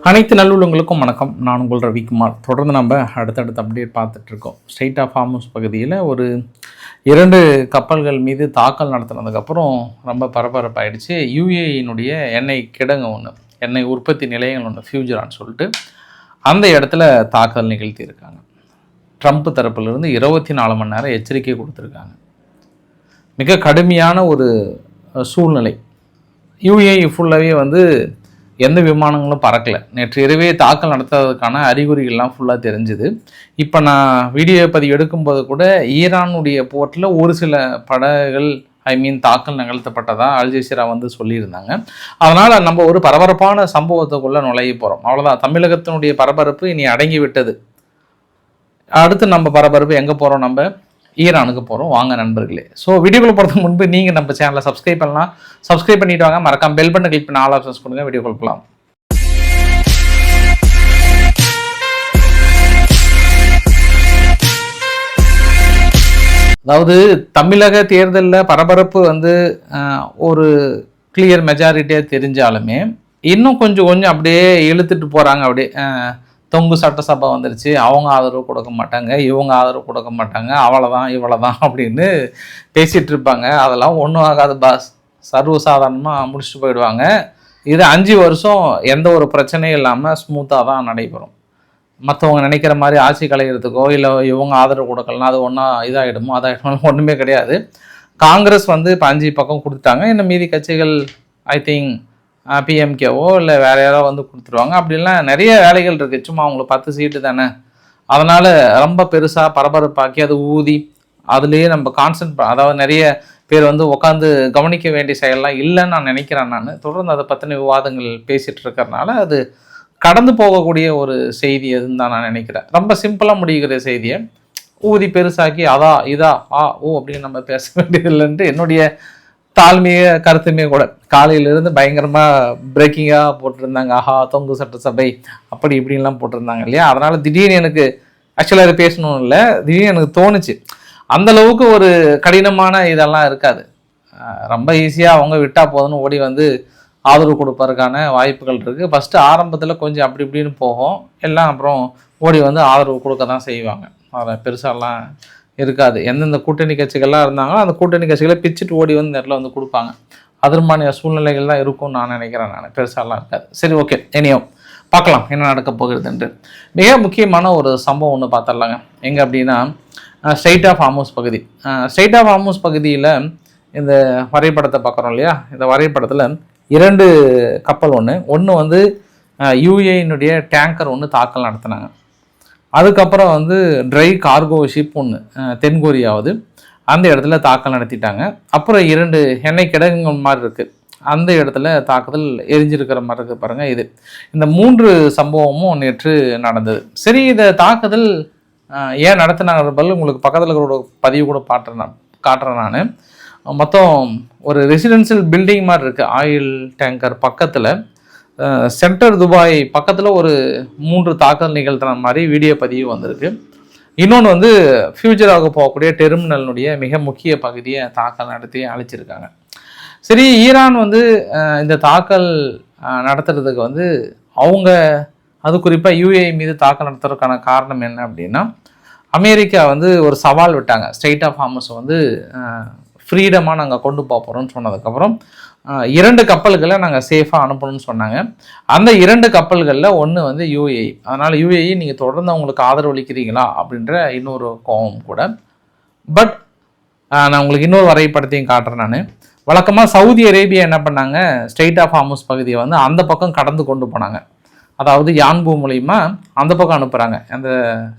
அனைத்து நல்லுள்ளங்களுக்கும் வணக்கம். நான் உங்கள் ரவிக்குமார். தொடர்ந்து நம்ம அடுத்தடுத்த அப்டேட் பார்த்துட்ருக்கோம். ஸ்ட்ரெய்ட் ஆஃப் ஹார்முஸ் பகுதியில் ஒரு 2 கப்பல்கள் மீது தாக்கல் நடத்தினதுக்கப்புறம் ரொம்ப பரபரப்பாயிடுச்சு. யுஏஇனுடைய எண்ணெய் கிடங்கு ஒன்று, எண்ணெய் உற்பத்தி நிலையங்கள் ஒன்று, ஃபியூஜரான்னு சொல்லிட்டு அந்த இடத்துல தாக்கல் நிகழ்த்தியிருக்காங்க. ட்ரம்ப் தரப்பிலிருந்து 24 மணி நேரம் எச்சரிக்கை கொடுத்துருக்காங்க. மிக கடுமையான ஒரு சூழ்நிலை. யுஏஇ ஃபுல்லாகவே எந்த விமானங்களும் பறக்கலை. நேற்று இரவே தாக்கல் நடத்துவதற்கான அறிகுறிகள்லாம் ஃபுல்லாக தெரிஞ்சுது. இப்போ நான் வீடியோ பதிவு எடுக்கும்போது கூட ஈரானுடைய போர்ட்டில் ஒரு சில படகுகள் தாக்கல் நிகழ்த்தப்பட்டதாக அல் ஜசீரா சொல்லியிருந்தாங்க. அதனால் நம்ம ஒரு பரபரப்பான சம்பவத்துக்குள்ளே நுழைய போகிறோம். அவ்வளோதான். தமிழகத்தினுடைய பரபரப்பு இனி அடங்கி விட்டது. அடுத்து நம்ம பரபரப்பு எங்கே போகிறோம்? நம்ம ஈரானுக்கு போகிறோம். வாங்க நண்பர்களே. ஸோ வீடியோக்குள்ள போகிறதுக்கு முன்பு நீங்கள் நம்ம சேனலை சப்ஸ்கிரைப் பண்ணலாம். சப்ஸ்கிரைப் பண்ணிட்டு வாங்க. மறக்காம பெல் பட்டனை கிளிக் பண்ணி ஆல் ஆப்ஷன்ஸ் கொடுங்க. வீடியோக்குள்ள போகலாம். அதாவது தமிழக தேர்தலில் பரபரப்பு ஒரு கிளியர் மெஜாரிட்டியாக தெரிஞ்சாலுமே இன்னும் கொஞ்சம் அப்படியே இழுத்துட்டு போகிறாங்க. அப்படியே தொங்கு சட்டசபை வந்துருச்சு, அவங்க ஆதரவு கொடுக்க மாட்டாங்க, இவங்க ஆதரவு கொடுக்க மாட்டாங்க, அவ்வளோதான் இவ்வளோதான் அப்படின்னு பேசிகிட்டு இருப்பாங்க. அதெல்லாம் ஒன்றும் ஆகாது பாஸ், சர்வசாதாரணமாக முடிச்சுட்டு போயிடுவாங்க. இது 5 வருஷம் எந்த ஒரு பிரச்சனையும் இல்லாமல் ஸ்மூத்தாக தான் நடைபெறும். மற்றவங்க நினைக்கிற மாதிரி ஆட்சி கலைகிறதுக்கோ இல்லை இவங்க ஆதரவு கொடுக்கலாம் அது ஒன்றா இதாகிடுமோ அதாகிடுமோ ஒன்றுமே கிடையாது. காங்கிரஸ் இப்போ 5 பக்கம் கொடுத்துட்டாங்க. இன்னும் மீதி கட்சிகள் ஐ திங்க் பிஎம்கேவோ இல்லை வேறு யாராவது கொடுத்துருவாங்க. அப்படின்லாம் நிறைய வேலைகள் இருக்குது. சும்மா அவங்களுக்கு 10 சீட்டு தானே. அதனால் ரொம்ப பெருசாக பரபரப்பாக்கி அது ஊதி அதுலேயே நம்ம அதாவது நிறைய பேர் உட்காந்து கவனிக்க வேண்டிய செயல்லாம் இல்லைன்னு நான் நினைக்கிறேன். நான் தொடர்ந்து அதை பற்றின விவாதங்கள் பேசிகிட்டு இருக்கிறனால அது கடந்து போகக்கூடிய ஒரு செய்தி அதுன்னு தான் நான் நினைக்கிறேன். ரொம்ப சிம்பிளாக முடிகிற செய்தியை ஊதி பெருசாக்கி அதா இதா ஓ அப்படின்னு நம்ம பேச வேண்டியதில்லைன்ட்டு என்னுடைய தாழ்மைய கருத்துமே கூட. காலையிலிருந்து பயங்கரமாக பிரேக்கிங்காக போட்டிருந்தாங்க. தொங்கு சட்டசபை அப்படி இப்படின்லாம் போட்டிருந்தாங்க இல்லையா. அதனால் திடீர்னு எனக்கு ஆக்சுவலாக அது பேசணும் இல்லை, திடீர்னு எனக்கு தோணுச்சு. அந்தளவுக்கு ஒரு கடினமான இதெல்லாம் இருக்காது. ரொம்ப ஈஸியாக அவங்க விட்டால் போதுன்னு ஓடி ஆதரவு கொடுப்பதற்கான வாய்ப்புகள் இருக்குது. ஃபஸ்ட்டு ஆரம்பத்தில் கொஞ்சம் அப்படி இப்படின்னு போகும் எல்லாம், அப்புறம் ஓடி ஆதரவு கொடுக்க தான் செய்வாங்க. அதில் பெருசாலாம் இருக்காது. எந்தெந்த கூட்டணி கட்சிகள்லாம் இருந்தாங்களோ அந்த கூட்டணி கட்சிகளை பிச்சுட்டு ஓடி நேரில் கொடுப்பாங்க. அதற்கான சூழ்நிலைகள் தான் இருக்கும்னு நான் நினைக்கிறேன். பெருசாலாம் இருக்காது. சரி, ஓகே, இனியும் பார்க்கலாம் என்ன நடக்க போகிறதுன்ட்டு. மிக முக்கியமான ஒரு சம்பவம் ஒன்று பார்த்துடலாங்க. எங்கே அப்படின்னா ஸ்ட்ரெய்ட் ஆஃப் ஹார்முஸ் பகுதி. ஸ்ட்ரெய்ட் ஆஃப் ஹார்முஸ் பகுதியில் இந்த வரைபடத்தை பார்க்குறோம் இல்லையா. இந்த வரைபடத்தில் 2 கப்பல் ஒன்று யுஏஇனுடைய டேங்கர் ஒன்று தாக்கல் நடத்தினாங்க. அதுக்கப்புறம் ட்ரை கார்கோ ஷிப் ஒன்று தென்கொரியாவது அந்த இடத்துல தாக்கல் நடத்திட்டாங்க. அப்புறம் 2 எண்ணெய் கிடங்குகள் மாதிரி இருக்குது, அந்த இடத்துல தாக்குதல் எரிஞ்சிருக்கிற மாதிரி இருக்குது பாருங்கள். இந்த 3 சம்பவமும் நேற்று நடந்தது. சரி, இதை தாக்குதல் ஏன் நடத்தினாங்க பதில் உங்களுக்கு பக்கத்தில் இருக்கிற பதிவு கூட காட்டுறேன் நான். மொத்தம் ஒரு ரெசிடென்சியல் பில்டிங் மாதிரி இருக்குது. ஆயில் டேங்கர் பக்கத்தில் சென்டர் துபாய் பக்கத்தில் ஒரு 3 தாக்கல் நிகழ்த்தின மாதிரி வீடியோ பதிவு வந்திருக்கு. இன்னொன்று ஃபியூச்சராக போகக்கூடிய டெர்மினலினுடைய மிக முக்கிய பகுதியை தாக்கல் நடத்தி அழைச்சிருக்காங்க. சரி, ஈரான் இந்த தாக்கல் நடத்துறதுக்கு அவங்க அது குறிப்பாக யுஏஇ மீது தாக்கல் நடத்துறதுக்கான காரணம் என்ன அப்படின்னா, அமெரிக்கா ஒரு சவால் விட்டாங்க. ஸ்ட்ரெய்ட் ஆஃப் ஹார்முஸ் ஃப்ரீடமாக நாங்கள் கொண்டு போகிறோம்னு சொன்னதுக்கப்புறம் 2 கப்பல்களை நாங்கள் சேஃபாக அனுப்பணும்னு சொன்னாங்க. அந்த 2 கப்பல்களில் ஒன்று யுஏஇ. அதனால் யுஏஇ நீங்கள் தொடர்ந்து அவங்களுக்கு ஆதரவு அளிக்கிறீங்களா அப்படின்ற இன்னொரு கோபம் கூட. பட் நான் உங்களுக்கு இன்னொரு வரைபடத்தையும் காட்டுறேன். நான் வழக்கமாக சவுதி அரேபியா என்ன பண்ணாங்க, ஸ்ட்ரெய்ட் ஆஃப் ஹார்முஸ் பகுதியை அந்த பக்கம் கடந்து கொண்டு போனாங்க. அதாவது யான்பு மூலிமா அந்த பக்கம் அனுப்புகிறாங்க, அந்த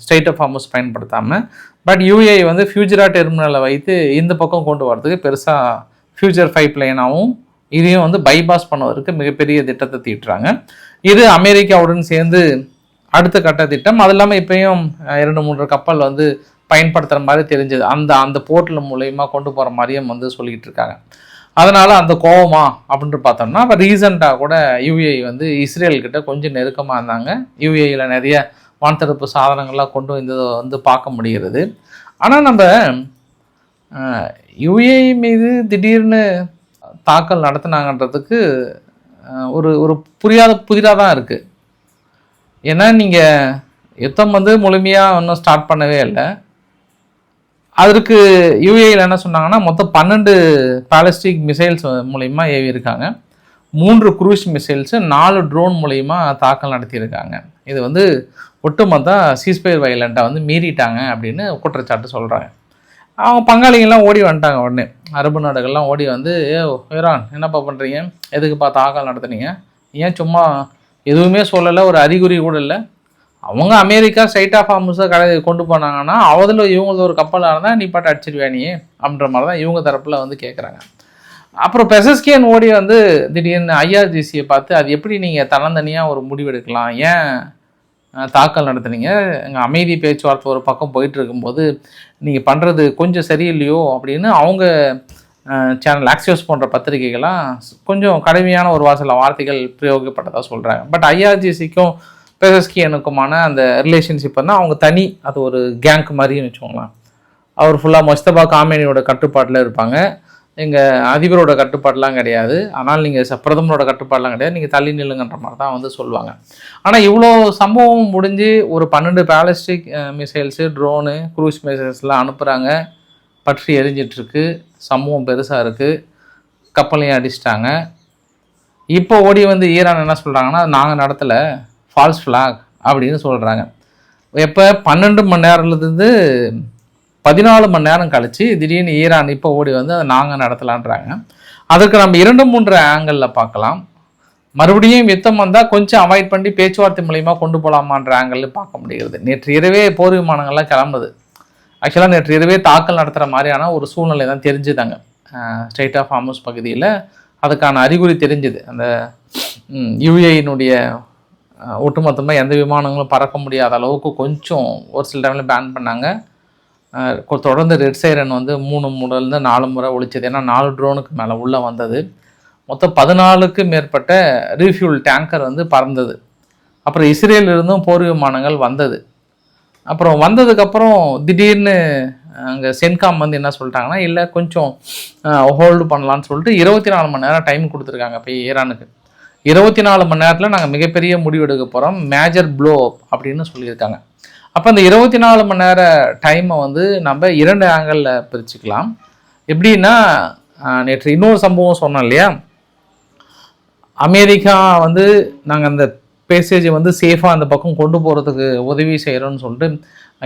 ஸ்ட்ரெய்ட் ஆஃப் ஹார்முஸ் பயன்படுத்தாமல். பட் யுஏஇ ஃபியூச்சரா டெர்மினலை வைத்து இந்த பக்கம் கொண்டு வரதுக்கு பெருசாக ஃபியூச்சர் பைப் லைனாகவும் இதையும் பைபாஸ் பண்ணுவதற்கு மிகப்பெரிய திட்டத்தை தீட்டுறாங்க. இது அமெரிக்காவுடன் சேர்ந்து அடுத்த கட்ட திட்டம். அது இல்லாமல் இப்பயும் 2-3 கப்பல் பயன்படுத்துகிற மாதிரி தெரிஞ்சது. அந்த போர்ட்டில் மூலயமா கொண்டு போகிற மாதிரியும் சொல்லிக்கிட்டு இருக்காங்க. அதனால் அந்த கோவமா அப்படின்ட்டு பார்த்தோம்னா, இப்போ ரீசெண்டாக கூட யுஏஇ இஸ்ரேல்கிட்ட கொஞ்சம் நெருக்கமாக இருந்தாங்க. யுஏஇயில் நிறைய வான்தடுப்பு சாதனங்கள்லாம் கொண்டு பார்க்க முடிகிறது. ஆனால் நம்ம யுஏஇ மீது திடீர்னு தாக்கல் நடத்தினாங்கன்றதுக்கு ஒரு புதிராக தான் இருக்குது. ஏன்னா நீங்கள் யுத்தம் வந்து முழுமையாக இன்னும் ஸ்டார்ட் பண்ணவே இல்லை. அதற்கு யூஏயில் என்ன சொன்னாங்கன்னா மொத்தம் 12 பாலிஸ்டிக் மிசைல்ஸ் மூலயமா ஏவி இருக்காங்க, 3 குரூஸ் மிசைல்ஸு, 4 ட்ரோன் மூலயமா தாக்கல் நடத்தியிருக்காங்க. இது வந்து ஒட்டுமொத்த சீஸ்பயர் வயலண்ட்டை வந்து மீறிட்டாங்க அப்படின்னு குற்றச்சாட்டு சொல்கிறாங்க. அவங்க பங்காளிகள்லாம் ஓடி வந்துட்டாங்க. உடனே அரபு நாடுகள்லாம் ஓடி வந்து, ஈரான் என்னப்பா பண்ணுறீங்க, எதுக்குப்பா தாக்கல் நடத்துனீங்க, ஏன் சும்மா எதுவுமே சொல்லலை, ஒரு அறிகுறி கூட இல்லை. அவங்க அமெரிக்கா ஸ்ட்ரைட் ஆஃப் ஹார்முஸை கொண்டு போனாங்கன்னா அவதில் இவங்களது ஒரு கப்பலாக இருந்தால் நீ பாட்டு அடிச்சிடுவியா நீ அப்படின்ற மாதிரி தான் இவங்க தரப்பில் வந்து கேட்குறாங்க. அப்புறம் பெசஸ்கியன் ஓடி வந்து திடீர்னு ஐஆர்ஜிசியை பார்த்து, அது எப்படி நீங்கள் தன்னந்தனியாக ஒரு முடிவு எடுக்கலாம், ஏன் தாக்கல் நடத்துனீங்க, எங்கள் அமைதி பேச்சுவார்த்தை ஒரு பக்கம் போயிட்டு இருக்கும்போது நீங்கள் பண்ணுறது கொஞ்சம் சரியில்லையோ அப்படின்னு அவங்க சேனல் ஆக்சியோஸ் போன்ற பத்திரிகைகள்லாம் கொஞ்சம் கடுமையான ஒரு சில வார்த்தைகள் பிரயோகப்பட்டதாக சொல்கிறாங்க. பட் ஐஆர்ஜிசிக்கும் பெசஸ்கியனுக்குமான அந்த ரிலேஷன்ஷிப் வந்து அவங்க தனி, அது ஒரு கேங்க் மாதிரின்னு வச்சுக்கோங்களேன். அவர் ஃபுல்லாக மொஸ்தபா காமேனியோட கட்டுப்பாட்டில் இருப்பாங்க, எங்கள் அதிபரோட கட்டுப்பாடெலாம் கிடையாது, ஆனால் நீங்கள் பிரதமரோட கட்டுப்பாடெலாம் கிடையாது, நீங்கள் தள்ளி நில்லுங்கன்ற மாதிரி தான் வந்து சொல்லுவாங்க. ஆனால் இவ்வளோ சம்பவம் முடிஞ்சு ஒரு 12 பாலிஸ்டிக் மிசைல்ஸு, ட்ரோனு, குரூஸ் மிசைல்ஸ்லாம் அனுப்புகிறாங்க, பற்றி எரிஞ்சிட்ருக்கு, சம்பவம் பெருசாக இருக்குது, கப்பலையும் அடிச்சிட்டாங்க. இப்போ ஓடி வந்து ஈரான் என்ன சொல்கிறாங்கன்னா, நாங்கள் நடத்தலை, ஃபால்ஸ் ஃப்ளாக் அப்படின்னு சொல்கிறாங்க. எப்போ 12 மணி நேரத்துலேருந்து 14 மணி நேரம் கழித்து திடீர்னு ஈரான் இப்போ ஓடி வந்து அதை நாங்கள் நடத்தலான்றாங்க. அதுக்கு நம்ம 2-3 ஆங்கிளில் பார்க்கலாம். மறுபடியும் யுத்தம் வந்தால் கொஞ்சம் அவாய்ட் பண்ணி பேச்சுவார்த்தை மூலிமா கொண்டு போகலாமான்ற ஆங்கிளில் பார்க்க முடிகிறது. நேற்று இரவே போர் விமானங்கள்லாம் கிளம்புது. ஆக்சுவலாக நேற்று இரவே தாக்கல் நடத்துகிற மாதிரியான ஒரு சூழ்நிலை தான் தெரிஞ்சுதாங்க. ஸ்ட்ரைட் ஆஃப் ஹார்முஸ் பகுதியில் அதுக்கான அறிகுறி தெரிஞ்சுது. அந்த யூஏயினுடைய ஒட்டுமொத்தமாக எந்த விமானங்களும் பறக்க முடியாத அளவுக்கு கொஞ்சம் ஒரு சில டைமில் பேன் பண்ணாங்க. தொடர்ந்து ரெட் சைரன் வந்து 3 முறையிலேருந்து 4 முறை ஒழிச்சது. ஏன்னா 4 ட்ரோனுக்கு மேலே உள்ளே வந்தது. மொத்தம் 14க்கு மேற்பட்ட ரீஃப்யூல் டேங்கர் வந்து பறந்தது. அப்புறம் இஸ்ரேலிருந்தும் போர் விமானங்கள் வந்தது. அப்புறம் வந்ததுக்கப்புறம் திடீர்னு அங்கே சென்காம் வந்து என்ன சொல்லிட்டாங்கன்னா, இல்லை கொஞ்சம் ஹோல்டு பண்ணலான்னு சொல்லிட்டு 24 மணி நேரம் டைம் கொடுத்துருக்காங்க. இப்போ ஈரானுக்கு 24 மணி நேரத்தில் நாங்கள் மிகப்பெரிய முடிவு எடுக்க போகிறோம், மேஜர் ப்ளோ அப் அப்படின்னு சொல்லியிருக்காங்க. அப்போ அந்த 24 மணி நேர டைமை வந்து நம்ம 2 ஆங்கிளில் பிரிச்சுக்கலாம். எப்படின்னா, நேற்று இன்னொரு சம்பவம் சொன்னோம் இல்லையா, அமெரிக்கா வந்து நாங்கள் அந்த பேசேஜை வந்து சேஃபாக அந்த பக்கம் கொண்டு போகிறதுக்கு உதவி செய்கிறோன்னு சொல்லிட்டு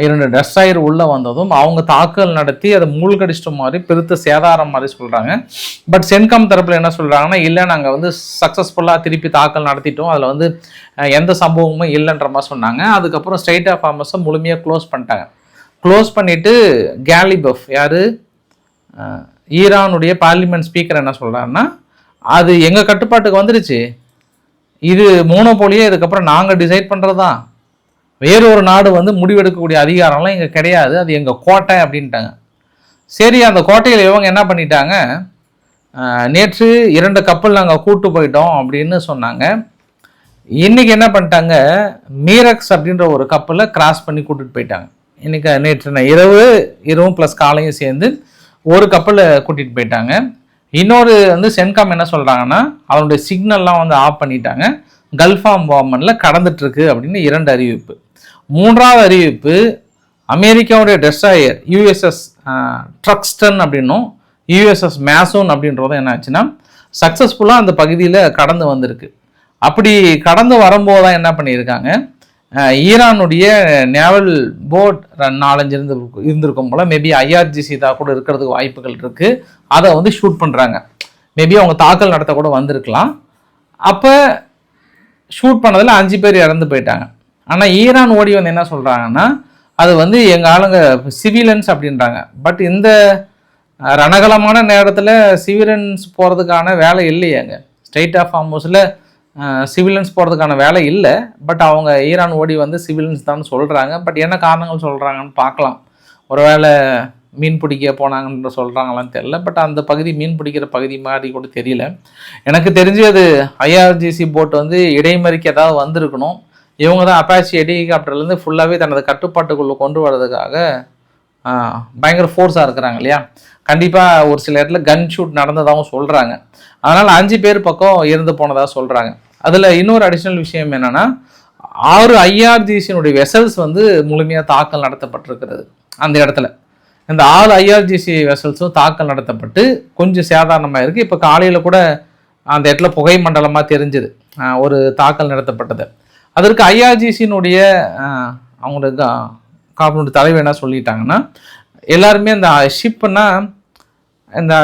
2 டெஸ்ட்ராயர் உள்ளே வந்ததும் அவங்க தாக்கல் நடத்தி அதை மூழ்கடிச்சிட்ட மாதிரி பெருத்த சேதாரம் மாதிரி சொல்கிறாங்க. பட் சென்காம் தரப்பில் என்ன சொல்கிறாங்கன்னா, இல்லை நாங்கள் வந்து சக்ஸஸ்ஃபுல்லாக திருப்பி தாக்கல் நடத்திட்டோம், அதில் வந்து எந்த சம்பவமும் இல்லைன்ற மாதிரி சொன்னாங்க. அதுக்கப்புறம் ஸ்ட்ரைட் ஆஃப் ஹார்மஸை முழுமையாக க்ளோஸ் பண்ணிட்டாங்க. க்ளோஸ் பண்ணிவிட்டு கேலிபஃப் யார், ஈரானுடைய பார்லிமெண்ட் ஸ்பீக்கர் என்ன சொல்கிறாருன்னா, அது எங்கள் கட்டுப்பாட்டுக்கு வந்துருச்சு, இது மோனோபோலியே இதுக்கப்புறம் நாங்கள் டிசைட் பண்ணுறது தான், வேறொரு நாடு வந்து முடிவெடுக்கக்கூடிய அதிகாரம்லாம் இங்கே கிடையாது, அது எங்கள் கோட்டை அப்படின்ட்டாங்க. சரி, அந்த கோட்டையில் இவங்க என்ன பண்ணிட்டாங்க, நேற்று 2 கப்பல் நாங்கள் கூட்டு போயிட்டோம் அப்படின்னு சொன்னாங்க. இன்றைக்கி என்ன பண்ணிட்டாங்க, மீரக்ஸ் அப்படின்ற ஒரு கப்பலை கிராஸ் பண்ணி கூட்டிகிட்டு போயிட்டாங்க. இன்றைக்கி நேற்று இரவும் ப்ளஸ் காலையும் சேர்ந்து ஒரு கப்பலை கூட்டிகிட்டு போயிட்டாங்க. இன்னொரு வந்து சென்காம் என்ன சொல்கிறாங்கன்னா, அவனுடைய சிக்னல்லாம் வந்து ஆஃப் பண்ணிட்டாங்க, கல்ஃபாம் வார்மனில் கடந்துட்டுருக்கு அப்படின்னு 2 அறிவிப்பு. 3வது அறிவிப்பு, அமெரிக்காவுடைய டெஸ்ட்ராயர் யூஎஸ்எஸ் ட்ரக்ஸ்டன் அப்படின்னும் யூஎஸ்எஸ் மேசோன் அப்படின்றதும் என்ன ஆச்சுன்னா சக்ஸஸ்ஃபுல்லாக அந்த பகுதியில் கடந்து வந்திருக்கு. அப்படி கடந்து வரும்போது தான் என்ன பண்ணியிருக்காங்க, ஈரானுடைய நேவல் போட் 4-5 இருந்திருக்கும் போல், மேபி ஐஆர்ஜிசி தான் கூட இருக்கிறதுக்கு வாய்ப்புகள் இருக்குது. அதை வந்து ஷூட் பண்ணுறாங்க. மேபி அவங்க தாக்கல் நடத்த கூட வந்திருக்கலாம். அப்போ ஷூட் பண்ணதில் 5 பேர் இறந்து போயிட்டாங்க. ஆனால் ஈரான் ஓடி வந்து என்ன சொல்கிறாங்கன்னா, அது வந்து எங்கள் ஆளுங்க சிவிலியன்ஸ் அப்படின்றாங்க. பட் இந்த ரணகலமான நேரத்தில் சிவிலியன்ஸ் போகிறதுக்கான வேலை இல்லையாங்க. ஸ்ட்ரைட் ஆஃப் ஹார்முஸில் சிவிலியன்ஸ் போகிறதுக்கான வேலை இல்லை. பட் அவங்க ஈரான் ஓடி வந்து சிவிலியன்ஸ் தான் சொல்கிறாங்க. பட் என்ன காரணங்கள் சொல்கிறாங்கன்னு பார்க்கலாம். ஒருவேளை மீன் பிடிக்க போனாங்கன்னு சொல்கிறாங்களான்னு தெரியல. பட் அந்த பகுதி மீன் பிடிக்கிற பகுதி மாதிரி கூட தெரியல. எனக்கு தெரிஞ்சு அது ஐஆர்ஜிசி போட் வந்து இடைமறிக்கு ஏதாவது வந்திருக்கணும். இவங்க தான் அப்பாச்சி ஹெலிகாப்டர்லேருந்து ஃபுல்லாகவே தனது கட்டுப்பாட்டுக்குள்ளே கொண்டு வர்றதுக்காக பயங்கர ஃபோர்ஸாக இருக்கிறாங்க இல்லையா. கண்டிப்பாக ஒரு சில இடத்துல கன் ஷூட் நடந்ததாகவும் சொல்கிறாங்க. அதனால் 5 பேர் பக்கம் இறந்து போனதாக சொல்கிறாங்க. அதில் இன்னொரு அடிஷ்னல் விஷயம் என்னென்னா, 6 ஐஆர்ஜிசியினுடைய வெசல்ஸ் வந்து முழுமையாக தாக்கல் நடத்தப்பட்டிருக்கிறது அந்த இடத்துல. இந்த 6 ஐஆர்ஜிசி வெசல்ஸும் தாக்கல் நடத்தப்பட்டு கொஞ்சம் சாதாரணமாக இருக்குது. இப்போ காலையில் கூட அந்த இடத்துல புகை மண்டலமாக தெரிஞ்சுது ஒரு தாக்கல் நடத்தப்பட்டது. அதற்கு ஐஆர்ஜிசியினுடைய அவங்களுடைய காப்பனுடைய தலைவர் என்ன சொல்லிட்டாங்கன்னா, எல்லாருமே இந்த ஷிப்புன்னா இந்த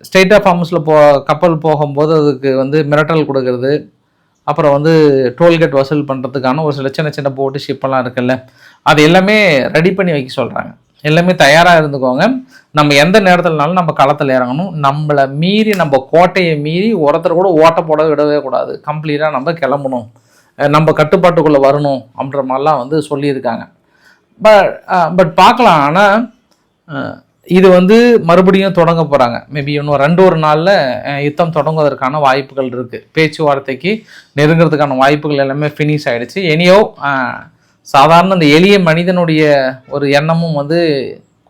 ஸ்டேட் ஆஃப் ஹார்மஸில் கப்பல் போகும்போது அதுக்கு வந்து மிரட்டல் கொடுக்கறது, அப்புறம் வந்து டோல்கேட் வசூல் பண்ணுறதுக்கான ஒரு சின்ன சின்ன போட்டு ஷிப்பெல்லாம் இருக்குல்ல, அது எல்லாமே ரெடி பண்ணி வைக்க சொல்கிறாங்க. எல்லாமே தயாராக இருந்துக்கோங்க, நம்ம எந்த நேரத்துலனாலும் நம்ம களத்தில் இறங்கணும், நம்மளை மீறி நம்ம கோட்டையை மீறி ஒருத்தர் கூட ஓட்ட போட விடவே கூடாது, கம்ப்ளீட்டாக நம்ம கிளம்பணும், நம்ம கட்டுப்பாட்டுக்குள்ளே வரணும் அப்படின்ற மாதிரிலாம் வந்து சொல்லியிருக்காங்க. பட் பார்க்கலாம். ஆனால் இது வந்து மறுபடியும் தொடங்க போகிறாங்க. மேபி இன்னும் 2 நாளில் யுத்தம் தொடங்குவதற்கான வாய்ப்புகள் இருக்குது. பேச்சுவார்த்தைக்கு நெருங்கிறதுக்கான வாய்ப்புகள் எல்லாமே ஃபினிஷ் ஆகிடுச்சு. எனியோ சாதாரண இந்த எளிய மனிதனுடைய ஒரு எண்ணமும் வந்து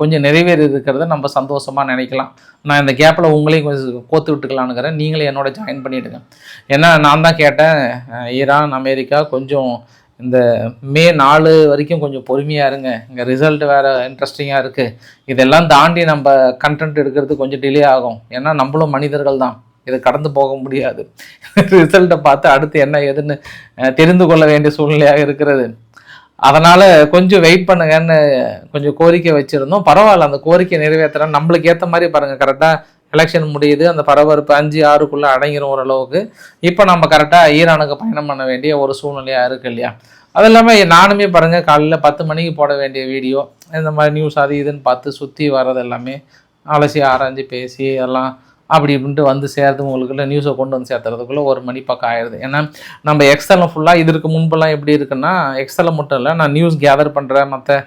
கொஞ்சம் நிறைவேறி இருக்கிறத நம்ம சந்தோஷமாக நினைக்கலாம். நான் இந்த கேப்பில் உங்களையும் கொஞ்சம் கோத்து விட்டுக்கலான்னுக்கிறேன். நீங்களே என்னோட ஜாயின் பண்ணிவிடுங்க. ஏன்னா நான் தான் கேட்டேன், ஈரான் அமெரிக்கா கொஞ்சம் இந்த மே 4 வரைக்கும் கொஞ்சம் பொறுமையாக இருங்க, இங்கே ரிசல்ட் வேறு இன்ட்ரெஸ்டிங்காக இருக்குது, இதெல்லாம் தாண்டி நம்ம கண்டென்ட் எடுக்கிறது கொஞ்சம் டிலே ஆகும், ஏன்னா நம்மளும் மனிதர்கள் தான், இதை கடந்து போக முடியாது. ரிசல்ட்டை பார்த்து அடுத்து என்ன ஏதுன்னு தெரிந்து கொள்ள வேண்டிய சூழ்நிலையாக இருக்கிறது. அதனால் கொஞ்சம் வெயிட் பண்ணுங்கன்னு கொஞ்சம் கோரிக்கை வச்சுருந்தோம். பரவாயில்ல, அந்த கோரிக்கை நிறைவேற்றுறோம். நம்மளுக்கு ஏற்ற மாதிரி பாருங்கள், கரெக்டாக எலெக்ஷன் முடியுது, அந்த பரபரப்பு 5-6க்குள்ளே அடங்கிடும் ஓரளவுக்கு. இப்போ நம்ம கரெக்டாக ஈரானுக்கு பயணம் பண்ண வேண்டிய ஒரு சூழ்நிலையாக இருக்குது இல்லையா. அது இல்லாமல் நானுமே பாருங்கள், காலையில் 10 மணிக்கு போட வேண்டிய வீடியோ, இந்த மாதிரி நியூஸ் அது இதுன்னு பார்த்து சுற்றி வர்றது எல்லாமே அலசி ஆராய்ஞ்சு பேசி எல்லாம் அப்படி இப்படின்ட்டு வந்து சேர்த்து உங்களுக்குள்ள நியூஸை கொண்டு வந்து சேர்த்துறதுக்குள்ளே 1 மணி பக்கம் ஆயிடுது. ஏன்னா நம்ம எக்ஸலில் ஃபுல்லாக இதற்கு முன்பெல்லாம் எப்படி இருக்குன்னா, எக்ஸலில் மட்டும் இல்லை, நான் நியூஸ் கேதர் பண்ணுறேன் மற்ற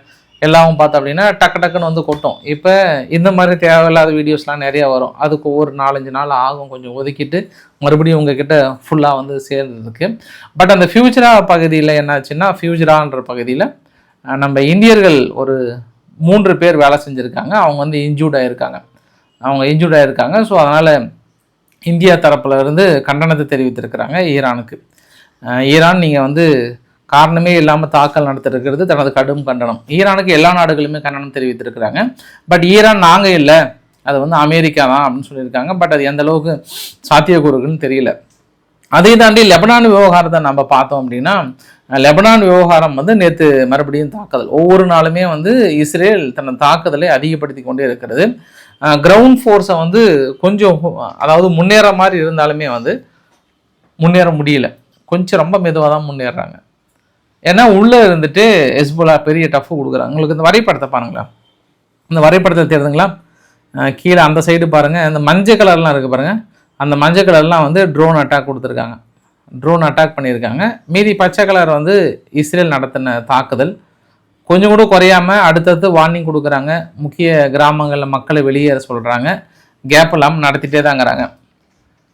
எல்லாவும் பார்த்தோம் அப்படின்னா டக்குன்னு வந்து கொட்டும். இப்போ இந்த மாதிரி தேவையில்லாத வீடியோஸ்லாம் நிறையா வரும், அதுக்கு ஒரு 4-5 நாள் ஆகும் கொஞ்சம் ஒதுக்கிட்டு மறுபடியும் உங்ககிட்ட ஃபுல்லாக வந்து சேர்ந்ததுக்கு. பட் அந்த ஃபியூச்சரா பகுதியில் என்னாச்சுன்னா, ஃபியூச்சரான்ற பகுதியில் நம்ம இந்தியர்கள் ஒரு 3 பேர் வேலை செஞ்சுருக்காங்க. அவங்க வந்து இன்ஜூர்ட் ஆகிருக்காங்க. ஸோ அதனால் இந்தியா தரப்பில் இருந்து கண்டனத்தை தெரிவித்திருக்கிறாங்க ஈரானுக்கு. ஈரான் நீங்கள் வந்து காரணமே இல்லாமல் தாக்கல் நடத்திருக்கிறது தனது கடும் கண்டனம். ஈரானுக்கு எல்லா நாடுகளுமே கண்டனம் தெரிவித்திருக்கிறாங்க. பட் ஈரான் நாங்கள் இல்லை, அது வந்து அமெரிக்கா தான் அப்படின்னு சொல்லியிருக்காங்க. பட் அது எந்த அளவுக்கு சாத்தியக்கூறுக்குன்னு தெரியல. அதை தாண்டி லெபனான் விவகாரத்தை நம்ம பார்த்தோம் அப்படின்னா, லெபனான் விவகாரம் வந்து நேற்று மறுபடியும் தாக்குதல். ஒவ்வொரு நாளுமே வந்து இஸ்ரேல் தனது தாக்குதலை அதிகப்படுத்தி கொண்டே இருக்கிறது. கிரவுண்ட் ஃபோர்ஸை வந்து கொஞ்சம் அதாவது முன்னேற மாதிரி இருந்தாலுமே வந்து முன்னேற முடியல, கொஞ்சம் ரொம்ப மெதுவாக தான் முன்னேறாங்க. ஏன்னா உள்ளே இருந்துட்டு ஹெஸ்புல்லா பெரிய டஃப் கொடுக்குறாங்க. உங்களுக்கு இந்த வரைபடத்தை பாருங்களா, இந்த வரைபடத்தை தெரியுதுங்களா, கீழே அந்த சைடு பாருங்கள், இந்த மஞ்சள் கலர்லாம் இருக்குது பாருங்கள், அந்த மஞ்சள் கலர்லாம் வந்து ட்ரோன் அட்டாக் கொடுத்துருக்காங்க, ட்ரோன் அட்டாக் பண்ணியிருக்காங்க. மீதி பச்சை கலர் வந்து இஸ்ரேல் நடத்தின தாக்குதல். கொஞ்சம் கூட குறையாமல் அடுத்தடுத்து வார்னிங் கொடுக்குறாங்க, முக்கிய கிராமங்களில் மக்களை வெளியேற சொல்கிறாங்க, கேப் இல்லாமல் நடத்திட்டே தாங்கிறாங்க.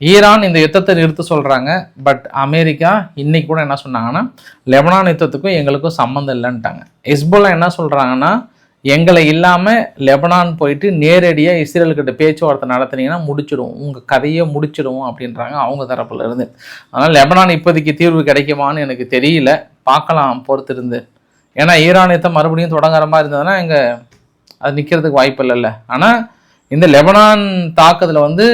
ஈரான் இந்த யுத்தத்தை நிறுத்த சொல்கிறாங்க. பட் அமெரிக்கா இன்றைக்கி கூட என்ன சொன்னாங்கன்னா, லெபனான் யுத்தத்துக்கும் எங்களுக்கும் சம்மந்தம் இல்லைன்ட்டாங்க. ஹெஸ்புல்லா என்ன சொல்கிறாங்கன்னா, எங்களை இல்லாமல் லெபனான் போயிட்டு நேரடியாக இஸ்ரேல்கிட்ட பேச்சுவார்த்தை நடத்துனீங்கன்னா முடிச்சிடுவோம், உங்கள் கதையை முடிச்சிடுவோம் அப்படின்றாங்க அவங்க தரப்புல இருந்து. அதனால் லெபனான் இப்போதைக்கு தீர்வு கிடைக்குமான்னு எனக்கு தெரியல, பார்க்கலாம் பொறுத்திருந்து. ஏன்னா ஈரான் யுத்தம் மறுபடியும் தொடங்குற மாதிரி இருந்ததுன்னா இங்கே அது நிற்கிறதுக்கு வாய்ப்பு இல்லைல்ல. ஆனால் இந்த லெபனான் தாக்குதலில் வந்து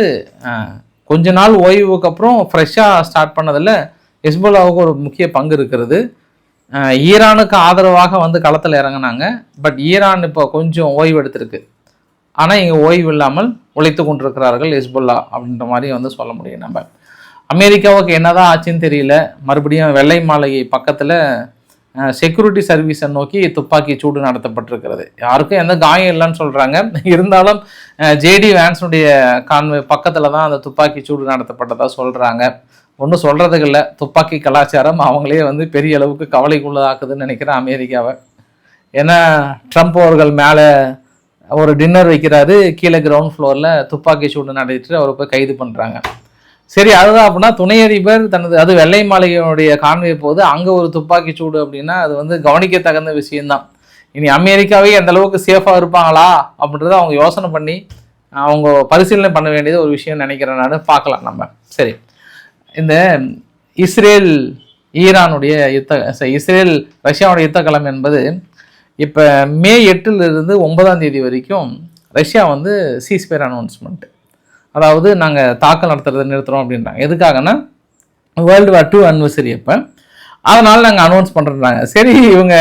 கொஞ்ச நாள் ஓய்வுக்கு அப்புறம் ஃப்ரெஷ்ஷாக ஸ்டார்ட் பண்ணதில் ஹெஸ்புல்லாவுக்கு ஒரு முக்கிய பங்கு இருக்கிறது. ஈரானுக்கு ஆதரவாக வந்து களத்தில் இறங்கினாங்க. பட் ஈரான் இப்போ கொஞ்சம் ஓய்வு எடுத்திருக்கு. ஆனால் இங்கே ஓய்வு இல்லாமல் உழைத்து கொண்டிருக்கிறார்கள் ஹெஸ்புல்லா அப்படின்ற மாதிரி வந்து சொல்ல முடியும். நம்ம அமெரிக்காவுக்கு என்னதான் ஆச்சுன்னு தெரியல, மறுபடியும் வெள்ளை மாளிகை பக்கத்தில் செக்யூரிட்டி சர்வீஸை நோக்கி துப்பாக்கி சூடு நடத்தப்பட்டிருக்கிறது. யாருக்கும் எந்த காயம் இல்லைன்னு சொல்கிறாங்க. இருந்தாலும் ஜேடி வேன்ஸுடைய கான்வே பக்கத்தில் தான் அந்த துப்பாக்கி சூடு நடத்தப்பட்டதாக சொல்கிறாங்க. ஒன்றும் சொல்கிறதுக்கு இல்லை, துப்பாக்கி கலாச்சாரம் அவங்களே வந்து பெரிய அளவுக்கு கவலைக்குள்ளதாக்குதுன்னு நினைக்கிறேன் அமெரிக்காவை. ஏன்னா ட்ரம்ப் அவர்கள் மேலே ஒரு டின்னர் வைக்கிறாரு, கீழே கிரவுண்ட் ஃப்ளோரில் துப்பாக்கி சூடு நடத்திட்டு அவரை போய் கைது பண்ணுறாங்க. சரி, அதுதான் அப்படின்னா துணை அதிபர் தனது அது வெள்ளை மாளிகையுடைய கான்வே போது அங்கே ஒரு துப்பாக்கி சூடு அப்படின்னா அது வந்து கவனிக்க தகுந்த விஷயம்தான். இனி அமெரிக்காவே எந்த அளவுக்கு சேஃபாக இருப்பாங்களா அப்படின்றத அவங்க யோசனை பண்ணி அவங்க பரிசீலனை பண்ண வேண்டியது ஒரு விஷயம் நினைக்கிறேன் நான். பார்க்கலாம் நம்ம. சரி, இந்த இஸ்ரேல் ஈரானுடைய இஸ்ரேல் ரஷ்யாவுடைய யுத்த களம் என்பது இப்போ மே 8லிருந்து 9ஆம் தேதி வரைக்கும் ரஷ்யா வந்து சீஸ்ஃபயர் அனௌன்ஸ்மெண்ட், அதாவது நாங்கள் தாக்கல் நடத்துறதை நிறுத்துகிறோம் அப்படின்றாங்க. எதுக்காகனா வேர்ல்டு வார் 2 அனிவர்சரி அப்போ, அதனால் நாங்கள் அனௌன்ஸ் பண்ணுறாங்க. சரி, இவங்க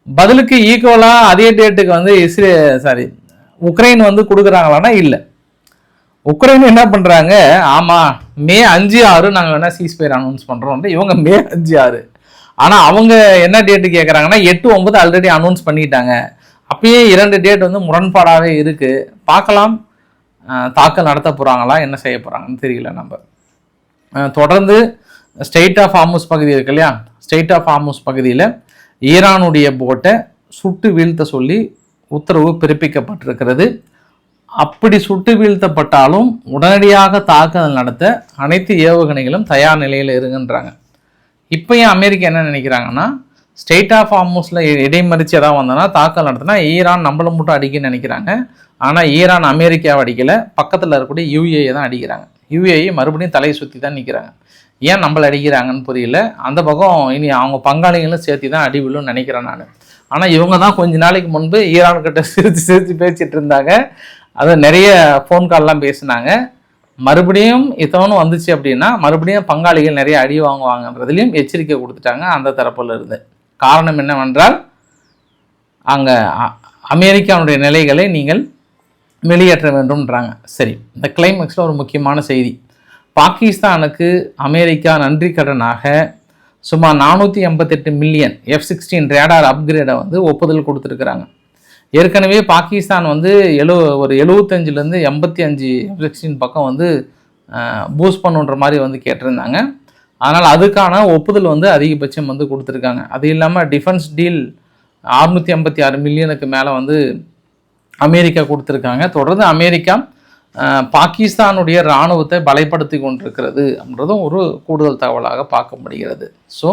பதிலுக்கு ஈக்குவலாக அதே டேட்டுக்கு வந்து உக்ரைன் வந்து கொடுக்குறாங்களான்னா இல்லை. உக்ரைன் என்ன பண்ணுறாங்க, ஆமாம் மே 5-6 நாங்கள் வேணால் சீஸ்ஃபயர் அனௌன்ஸ் பண்ணுறோம். இவங்க மே 5-6, ஆனால் அவங்க என்ன டேட்டு கேட்குறாங்கன்னா 8-9 ஆல்ரெடி அனௌன்ஸ் பண்ணிட்டாங்க. அப்பயே 2 டேட் வந்து முரண்பாடாகவே இருக்குது. பார்க்கலாம் தாக்கல் நடத்த போகிறாங்களா, என்ன செய்ய போகிறாங்கன்னு தெரியல. நம்ம தொடர்ந்து ஸ்ட்ரெய்ட் ஆஃப் ஹார்முஸ் பகுதி இருக்கு இல்லையா, ஸ்ட்ரெய்ட் ஆஃப் ஹார்முஸ் பகுதியில் ஈரானுடைய போட்டை சுட்டு வீழ்த்த சொல்லி உத்தரவு பிறப்பிக்கப்பட்டிருக்கிறது. அப்படி சுட்டு வீழ்த்தப்பட்டாலும் உடனடியாக தாக்குதல் நடத்த அனைத்து ஏவுகணைகளும் தயார் நிலையில் இருங்கன்றாங்க. இப்போ ஏன் அமெரிக்கா என்ன நினைக்கிறாங்கன்னா, ஸ்ட்ரெய்ட் ஆஃப் ஹார்முஸில் இடைமறிச்சு எதாவது வந்தோன்னா தாக்கல் நடத்தினா ஈரான் நம்மளை மட்டும் அடிக்கணும்னு நினைக்கிறாங்க. ஆனால் ஈரான் அமெரிக்காவை அடிக்கலை, பக்கத்தில் இருக்கக்கூடிய யுஏஏ தான் அடிக்கிறாங்க. யுஏஏ மறுபடியும் தலையை சுற்றி தான் நிற்கிறாங்க. ஏன் நம்மளை அடிக்கிறாங்கன்னு புரியல. அந்த பக்கம் இனி அவங்க பங்காளிகளும் சேர்த்து தான் அடி விழுன்னு நினைக்கிறேன் நான். ஆனால் இவங்க தான் கொஞ்ச நாளைக்கு முன்பு ஈரான்கிட்ட சிரித்து பேசிகிட்டு இருந்தாங்க. அதை நிறைய ஃபோன் கால்லாம் பேசினாங்க. மறுபடியும் இத்தவனு வந்துச்சு அப்படின்னா மறுபடியும் பங்காளிகள் நிறைய அடி வாங்குவாங்கன்றதுலையும் எச்சரிக்கை கொடுத்துட்டாங்க அந்த தரப்பில் இருந்து. காரணம் என்னவென்றால், அங்கே அமெரிக்காவுடைய நிலைகளை நீங்கள் வெளியேற்ற வேண்டும்ன்றாங்க. சரி, இந்த கிளைமேக்ஸில் ஒரு முக்கியமான செய்தி. பாகிஸ்தானுக்கு அமெரிக்கா நன்றி கடனாக சுமார் 488 மில்லியன் F-16 ரேடார் அப்கிரேடை வந்து ஒப்புதல் கொடுத்துருக்குறாங்க. ஏற்கனவே பாகிஸ்தான் வந்து 75லேருந்து 85 F-16 பக்கம் வந்து பூஸ்ட் பண்ணுன்ற மாதிரி வந்து கேட்டிருந்தாங்க. அதனால் அதுக்கான ஒப்புதல் வந்து அதிகபட்சம் வந்து கொடுத்துருக்காங்க. அது இல்லாமல் டிஃபென்ஸ் டீல் 656 மில்லியனுக்கு மேலே வந்து அமெரிக்கா கொடுத்துருக்காங்க. தொடர்ந்து அமெரிக்கா பாகிஸ்தானுடைய இராணுவத்தை பலப்படுத்தி கொண்டிருக்கிறது அப்படின்றதும் ஒரு கூடுதல் தகவலாக பார்க்க முடிகிறது. ஸோ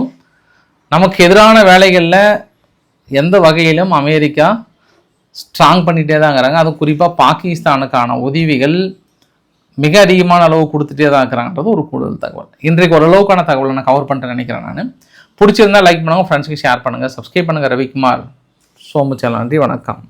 நமக்கு எதிரான வேலைகளில் எந்த வகையிலும் அமெரிக்கா ஸ்ட்ராங் பண்ணிகிட்டே தான் இருக்கிறாங்க. அதுவும் குறிப்பாக பாகிஸ்தானுக்கான உதவிகள் மிக அதிகமான அளவு கொடுத்துட்டே தான் இருக்கிறாங்கன்றது ஒரு கூடுதல் தகவல். இன்றைக்கு ஓரளவுக்கான தகவலை நான் கவர் பண்ணிட்டு நினைக்கிறேன். நான் பிடிச்சிருந்தா லைக் பண்ணுங்கள், ஃப்ரெண்ட்ஸுக்கு ஷேர் பண்ணுங்கள், சப்ஸ்கிரைப் பண்ணுங்கள். ரவிக்குமார் சோமு சேனல். நன்றி, வணக்கம்.